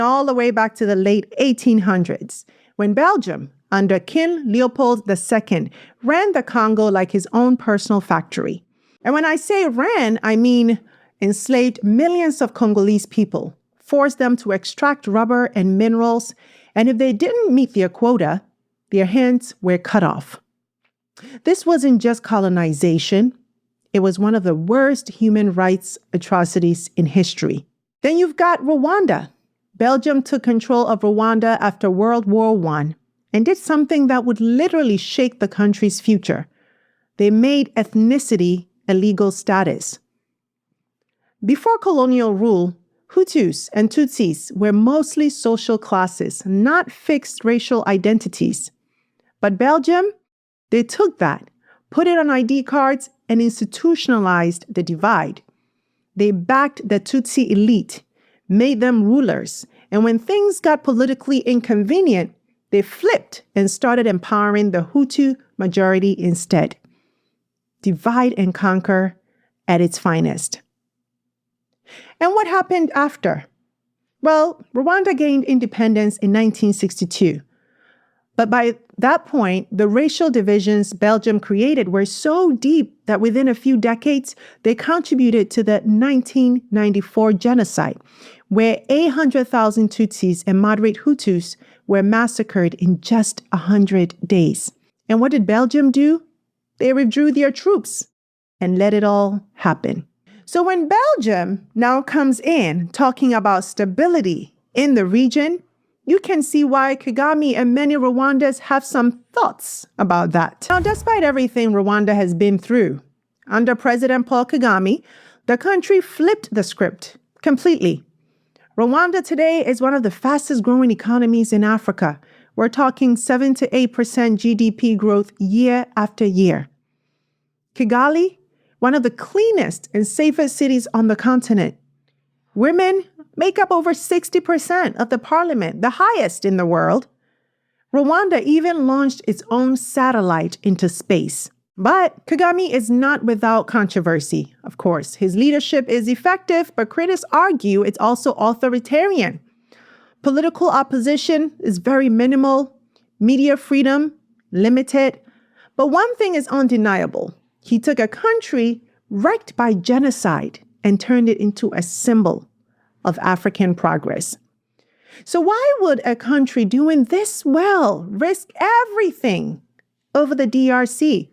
all the way back to the late 1800s, when Belgium, under King Leopold II, ran the Congo like his own personal factory. And when I say ran, I mean enslaved millions of Congolese people, forced them to extract rubber and minerals, and if they didn't meet their quota, their hands were cut off. This wasn't just colonization. It was one of the worst human rights atrocities in history. Then you've got Rwanda. Belgium took control of Rwanda after World War I and did something that would literally shake the country's future. They made ethnicity a legal status. Before colonial rule, Hutus and Tutsis were mostly social classes, not fixed racial identities. But Belgium, they took that, put it on ID cards, and institutionalized the divide. They backed the Tutsi elite, made them rulers, and when things got politically inconvenient, they flipped and started empowering the Hutu majority instead. Divide and conquer at its finest. And what happened after? Well, Rwanda gained independence in 1962. But by that point, the racial divisions Belgium created were so deep that within a few decades, they contributed to the 1994 genocide, where 800,000 Tutsis and moderate Hutus were massacred in just 100 days. And what did Belgium do? They withdrew their troops and let it all happen. So when Belgium now comes in talking about stability in the region, you can see why Kagame and many Rwandans have some thoughts about that. Now, despite everything Rwanda has been through, under President Paul Kagame, the country flipped the script completely. Rwanda today is one of the fastest growing economies in Africa. We're talking 7 to 8% GDP growth year after year. Kigali, one of the cleanest and safest cities on the continent. Women make up over 60% of the parliament, the highest in the world. Rwanda even launched its own satellite into space. But Kagame is not without controversy, of course. His leadership is effective, but critics argue it's also authoritarian. Political opposition is very minimal, media freedom limited. But one thing is undeniable. He took a country wrecked by genocide and turned it into a symbol of African progress. So why would a country doing this well risk everything over the DRC?